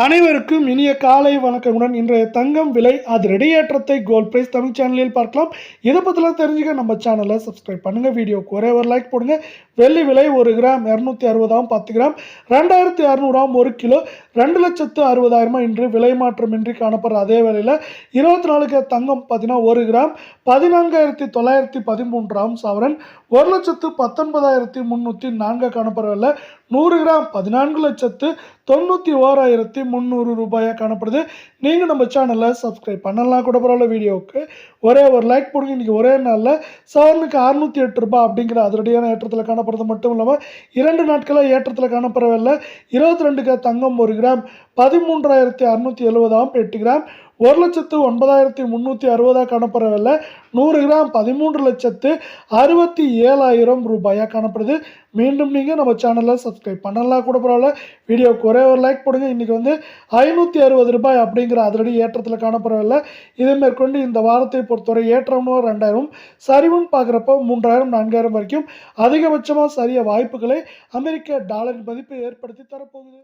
அனைவருக்கும் இனிய காலை வணக்கமுடன் இன்றைய தங்கம் விலை அதிரடி ஏற்றத்தை கோல்ட் பிரைஸ் தமிழ் சேனலில் பார்க்கலாம். இதை பற்றிலாம் தெரிஞ்சுக்க நம்ம சேனலை சப்ஸ்கிரைப் பண்ணுங்கள். வீடியோக்கு ஒரே ஒரு லைக் போடுங்க. வெள்ளி விலை 1 கிராம் 260 10 கிராம் 2600 1 கிலோ 2,60,000 இன்று விலை மாற்றமின்றி காணப்படுற அதே வேளையில் 24 தங்கம் பார்த்தீங்கன்னா 1 கிராம் 14,913 சவரன் 1,19,304 காணப்படவில்லை. 100 கிராம் 14,91,300 ரூபாயாக காணப்படுது. நீங்கள் நம்ம சேனலை சப்ஸ்கிரைப் பண்ணலாம் கூட பரவாயில்ல. வீடியோவுக்கு ஒரே ஒரு லைக் போடுங்க. இன்றைக்கி ஒரே நாளில் சவரனுக்கு 608 ரூபாய் அப்படிங்கிற அதிரடியான ஏற்றத்தில் காணப்படுறது மட்டும் இல்லாமல் 2 நாட்களாக ஏற்றத்தில் காணப்படவில்லை. 22 தங்கம் 1 கிராம் 13,670 8 கிராம் 1,09,360 காணப்படவில்லை. 100 கிராம் 13,67,000 ரூபாயாக காணப்படுது. மீண்டும் நீங்கள் நம்ம சேனலை சப்ஸ்கிரைப் பண்ணலாம் கூட பரவாயில்ல. வீடியோவுக்கு ஒரே ஒரு லைக் போடுங்க. இன்றைக்கி 560 ரூபாய் அப்படிங்கிற அதிரடி ஏற்றத்தில் காணப்படவில்லை. இதை மேற்கொண்டு இந்த வாரத்தை பொறுத்தவரை ஏற்றம்னு 2000 சரிவுன்னு பார்க்குறப்போ 3000 4000 வரைக்கும் அதிகபட்சமாக சரிய வாய்ப்புகளை அமெரிக்க டாலரின் மதிப்பு ஏற்படுத்தி தரப்போகுது.